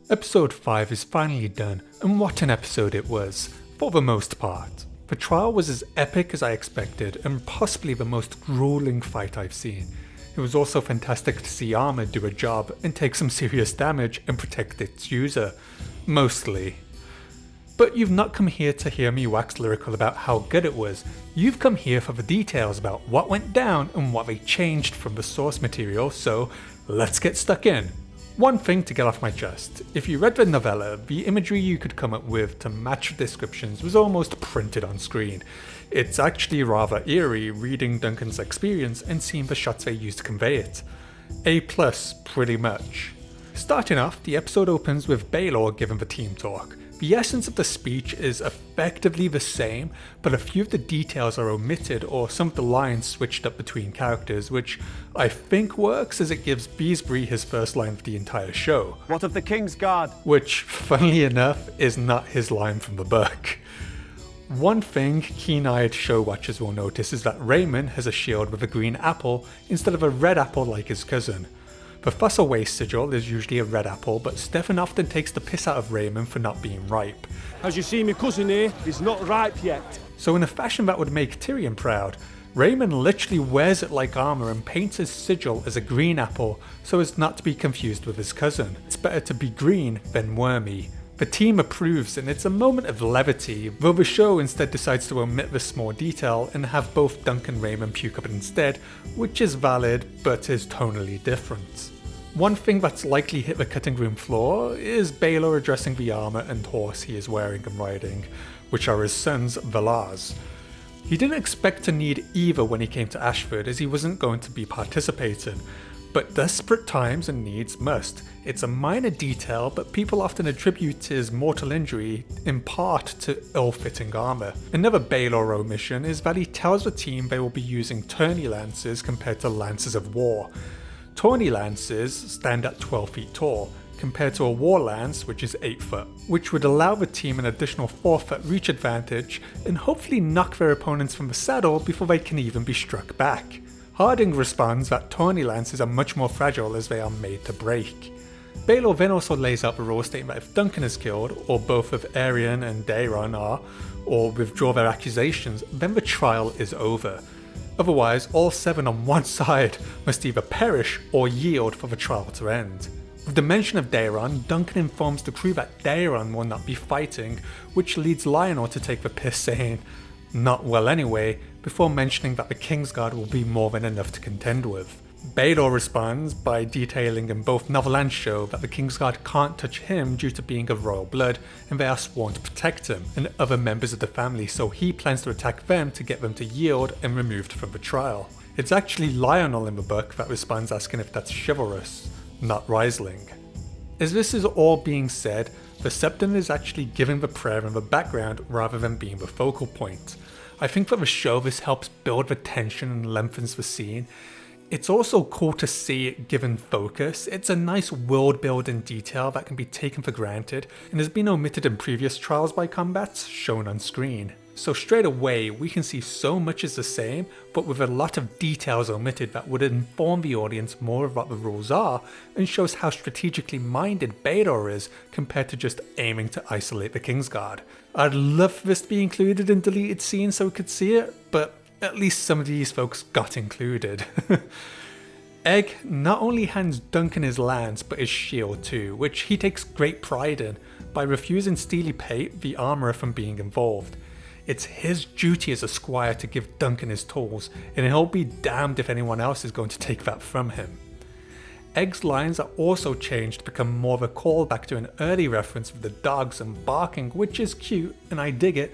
Episode 5 is finally done, and what an episode it was, for the most part. The trial was as epic as I expected, and possibly the most grueling fight I've seen. It was also fantastic to see armor do a job and take some serious damage and protect its user. Mostly. But you've not come here to hear me wax lyrical about how good it was. You've come here for the details about what went down and what they changed from the source material, so let's get stuck in. One thing to get off my chest, if you read the novella, the imagery you could come up with to match the descriptions was almost printed on screen. It's actually rather eerie reading Duncan's experience and seeing the shots they used to convey it. A+, pretty much. Starting off, the episode opens with Baelor giving the team talk. The essence of the speech is effectively the same, but a few of the details are omitted or some of the lines switched up between characters, which I think works as it gives Beesbury his first line of the entire show. What of the King's Guard? Which, funnily enough, is not his line from the book. One thing keen-eyed show watchers will notice is that Raymond has a shield with a green apple instead of a red apple like his cousin. The Fossil Waste sigil is usually a red apple, but Stefan often takes the piss out of Raymond for not being ripe. As you see, my cousin here is not ripe yet. So in a fashion that would make Tyrion proud, Raymond literally wears it like armor and paints his sigil as a green apple so as not to be confused with his cousin. It's better to be green than wormy. The team approves and it's a moment of levity, though the show instead decides to omit this small detail and have both Duncan and Raymond puke up instead, which is valid but is tonally different. One thing that's likely hit the cutting room floor is Baelor addressing the armor and horse he is wearing and riding, which are his sons Valar's. He didn't expect to need either when he came to Ashford as he wasn't going to be participating, but desperate times and needs must. It's a minor detail, but people often attribute his mortal injury in part to ill-fitting armor. Another Baelor omission is that he tells the team they will be using tourney lances compared to lances of war. Tourney lances stand at 12 feet tall, compared to a war lance which is 8 foot, which would allow the team an additional 4 foot reach advantage and hopefully knock their opponents from the saddle before they can even be struck back. Harding responds that tourney lances are much more fragile as they are made to break. Baelor then also lays out the rule stating that if Duncan is killed, or both of Aerion and Daeron are, or withdraw their accusations, then the trial is over. Otherwise, all 7 on one side must either perish or yield for the trial to end. With the mention of Daeron, Duncan informs the crew that Daeron will not be fighting, which leads Lionel to take the piss saying, "Not well anyway," before mentioning that the Kingsguard will be more than enough to contend with. Baelor responds by detailing in both novel and show that the Kingsguard can't touch him due to being of royal blood and they are sworn to protect him and other members of the family, so he plans to attack them to get them to yield and removed from the trial. It's actually Lionel in the book that responds asking if that's chivalrous, not Riesling. As this is all being said, the Septon is actually giving the prayer in the background rather than being the focal point. I think for the show this helps build the tension and lengthens the scene. It's also cool to see it given focus. It's a nice world building detail that can be taken for granted and has been omitted in previous trials by combats shown on screen. So straight away we can see so much is the same, but with a lot of details omitted that would inform the audience more of what the rules are and shows how strategically minded Baelor is compared to just aiming to isolate the Kingsguard. I'd love for this to be included in deleted scenes so we could see it, but at least some of these folks got included. Egg not only hands Duncan his lance but his shield too, which he takes great pride in by refusing Steely Pate, the armourer, from being involved. It's his duty as a squire to give Duncan his tools, and he'll be damned if anyone else is going to take that from him. Egg's lines are also changed to become more of a callback to an early reference with the dogs and barking, which is cute and I dig it,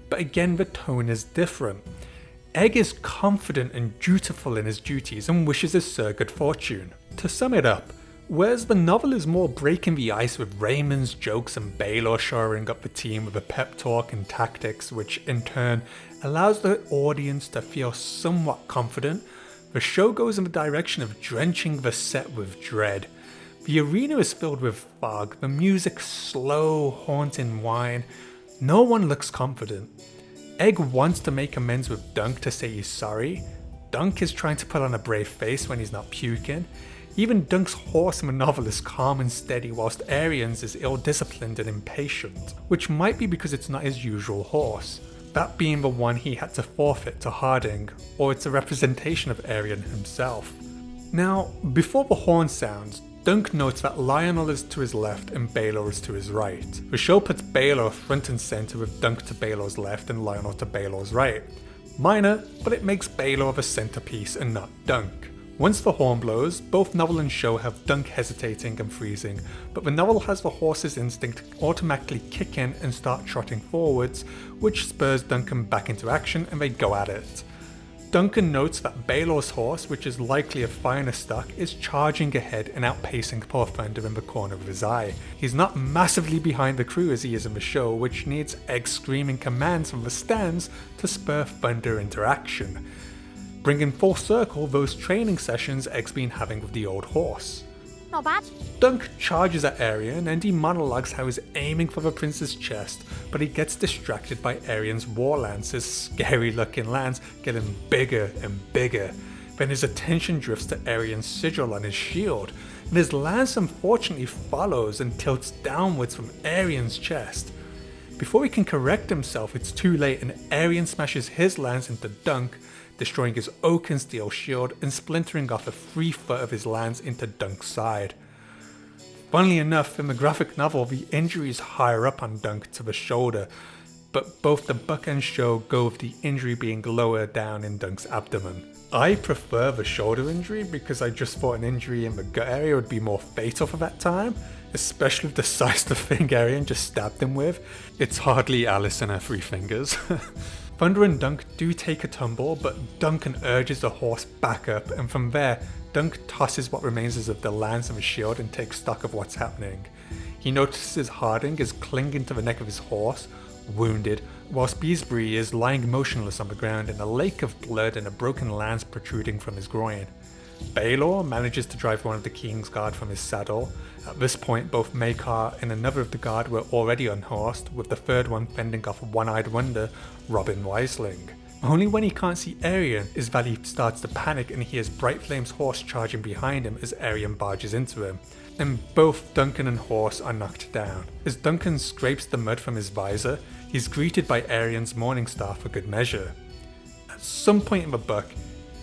but again the tone is different. Egg is confident and dutiful in his duties and wishes his sir good fortune. To sum it up, whereas the novel is more breaking the ice with Raymond's jokes and Baelor shoring up the team with a pep talk and tactics, which in turn allows the audience to feel somewhat confident, the show goes in the direction of drenching the set with dread. The arena is filled with fog, the music slow, haunting whine. No one looks confident. Egg wants to make amends with Dunk to say he's sorry. Dunk is trying to put on a brave face when he's not puking. Even Dunk's horse in the novel is calm and steady, whilst Arian's is ill-disciplined and impatient, which might be because it's not his usual horse, that being the one he had to forfeit to Harding, or it's a representation of Arian himself. Now, before the horn sounds, Dunk notes that Lionel is to his left and Baelor is to his right. The show puts Baelor front and centre with Dunk to Baelor's left and Lionel to Baelor's right. Minor, but it makes Baelor the centrepiece and not Dunk. Once the horn blows, both novel and show have Dunk hesitating and freezing, but the novel has the horse's instinct automatically kick in and start trotting forwards, which spurs Duncan back into action and they go at it. Duncan notes that Baelor's horse, which is likely of finer stock, is charging ahead and outpacing poor Thunder in the corner of his eye. He's not massively behind the crew as he is in the show, which needs Egg screaming commands from the stands to spur Thunder into action, bringing full circle those training sessions Egg's been having with the old horse. Not bad. Dunk charges at Arian and he monologues how he's aiming for the prince's chest, but he gets distracted by Arian's war lance's scary looking lance getting bigger and bigger. Then his attention drifts to Arian's sigil on his shield, and his lance unfortunately follows and tilts downwards from Arian's chest. Before he can correct himself, it's too late and Arian smashes his lance into Dunk, destroying his oak and steel shield and splintering off the free foot of his lance into Dunk's side. Funnily enough, in the graphic novel, the injury is higher up on Dunk to the shoulder, but both the book and show go with the injury being lower down in Dunk's abdomen. I prefer the shoulder injury because I just thought an injury in the gut area would be more fatal for that time, especially with the size of the thing Arian just stabbed him with. It's hardly Alice and her three fingers. Thunder and Dunk do take a tumble, but Duncan urges the horse back up, and from there, Dunk tosses what remains of the lance and the shield and takes stock of what's happening. He notices Harding is clinging to the neck of his horse, wounded, whilst Beesbury is lying motionless on the ground in a lake of blood and a broken lance protruding from his groin. Baelor manages to drive one of the King's Guard from his saddle. At this point, both Maekar and another of the guard were already unhorsed, with the third one fending off a one-eyed wonder, Robin Weisling. Only when he can't see Arian is that he starts to panic and hears Bright Flame's horse charging behind him as Arian barges into him, and both Duncan and horse are knocked down. As Duncan scrapes the mud from his visor, he's greeted by Arian's Morning Star for good measure. At some point in the book,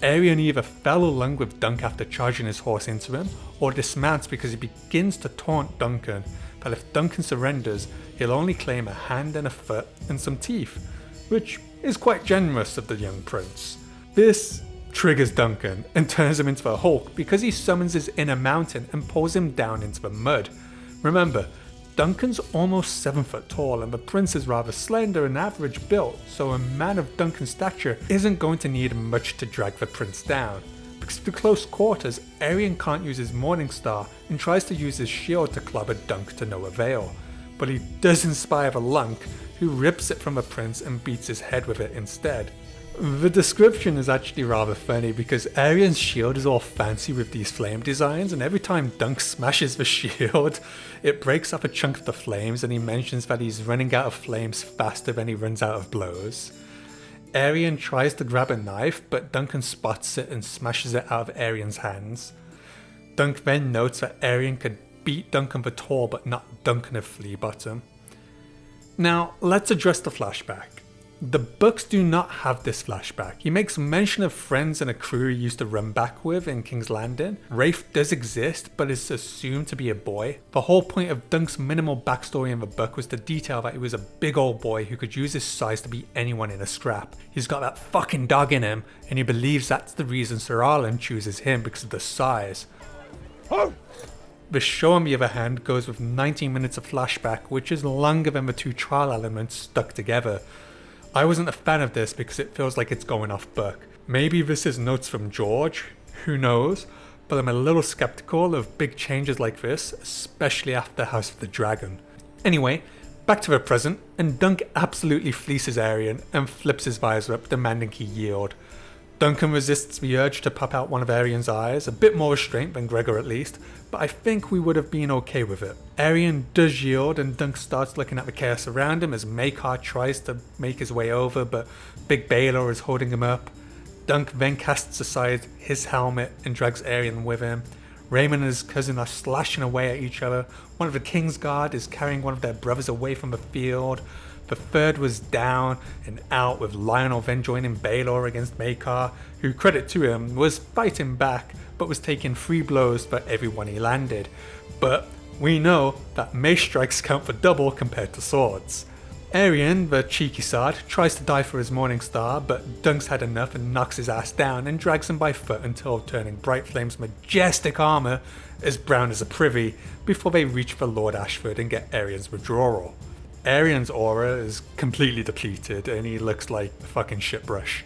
Arian either fell along with Dunk after charging his horse into him, or dismounts because he begins to taunt Duncan that if Duncan surrenders, he'll only claim a hand and a foot and some teeth, which is quite generous of the young prince. This triggers Duncan and turns him into a Hulk because he summons his inner mountain and pulls him down into the mud. Remember, Duncan's almost 7 foot tall and the prince is rather slender and average built, so a man of Duncan's stature isn't going to need much to drag the prince down. Because of the close quarters, Arian can't use his Morning Star and tries to use his shield to clobber Dunk to no avail, but he does inspire the Lunk, who rips it from the prince and beats his head with it instead. The description is actually rather funny because Arian's shield is all fancy with these flame designs, and every time Dunk smashes the shield, it breaks up a chunk of the flames, and he mentions that he's running out of flames faster than he runs out of blows. Arian tries to grab a knife, but Duncan spots it and smashes it out of Arian's hands. Dunk then notes that Arian could beat Duncan the Tall but not Duncan of Flea Bottom. Now, let's address the flashback. The books do not have this flashback. He makes mention of friends and a crew he used to run back with in King's Landing. Rafe does exist, but is assumed to be a boy. The whole point of Dunk's minimal backstory in the book was to detail that he was a big old boy who could use his size to beat anyone in a scrap. He's got that fucking dog in him, and he believes that's the reason Sir Arlen chooses him because of the size. The show, on the other hand, goes with 19 minutes of flashback, which is longer than the two trial elements stuck together. I wasn't a fan of this because it feels like it's going off book. Maybe this is notes from George, who knows, but I'm a little skeptical of big changes like this, especially after House of the Dragon. Anyway, back to the present, and Dunk absolutely fleeces Arian and flips his visor up, demanding he yield. Duncan resists the urge to pop out one of Arian's eyes, a bit more restraint than Gregor at least, but I think we would have been okay with it. Arian does yield and Dunk starts looking at the chaos around him as Maekar tries to make his way over, but Big Baelor is holding him up. Dunk then casts aside his helmet and drags Arian with him. Raymond and his cousin are slashing away at each other. One of the King's Guard is carrying one of their brothers away from the field. The third was down and out, with Lionel then joining Baelor against Maekar, who, credit to him, was fighting back but was taking 3 blows for everyone he landed. But we know that mace strikes count for double compared to swords. Arian, the cheeky sod, tries to die for his Morning Star, but Dunk's had enough and knocks his ass down and drags him by foot until turning Bright Flame's majestic armour as brown as a privy before they reach for Lord Ashford and get Arian's withdrawal. Arian's aura is completely depleted and he looks like a fucking shitbrush.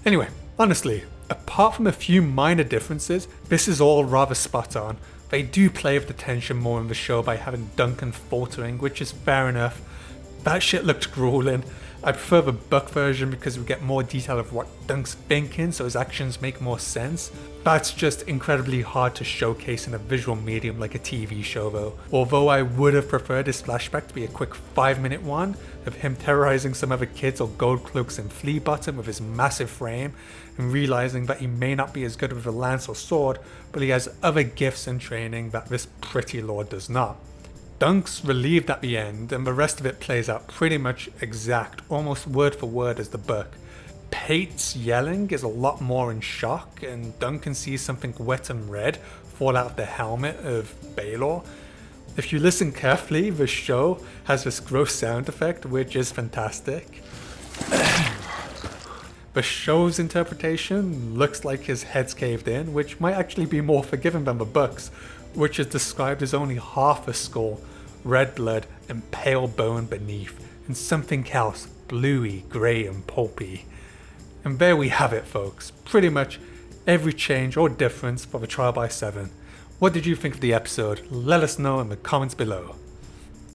Anyway, honestly, apart from a few minor differences, this is all rather spot on. They do play with the tension more in the show by having Duncan faltering, which is fair enough. That shit looked grueling. I prefer the book version because we get more detail of what Dunk's thinking, so his actions make more sense. That's just incredibly hard to showcase in a visual medium like a TV show though. Although I would have preferred his flashback to be a quick 5-minute one of him terrorizing some other kids or gold cloaks in Flea Bottom with his massive frame and realizing that he may not be as good with a lance or sword, but he has other gifts and training that this pretty lord does not. Dunk's relieved at the end, and the rest of it plays out pretty much exact, almost word for word as the book. Pate's yelling is a lot more in shock, and Duncan sees something wet and red fall out of the helmet of Baelor. If you listen carefully, the show has this gross sound effect, which is fantastic. The show's interpretation looks like his head's caved in, which might actually be more forgiving than the book's, which is described as only half a skull, red blood and pale bone beneath, and something else bluey, grey and pulpy. And there we have it folks, pretty much every change or difference for the Trial by 7. What did you think of the episode? Let us know in the comments below.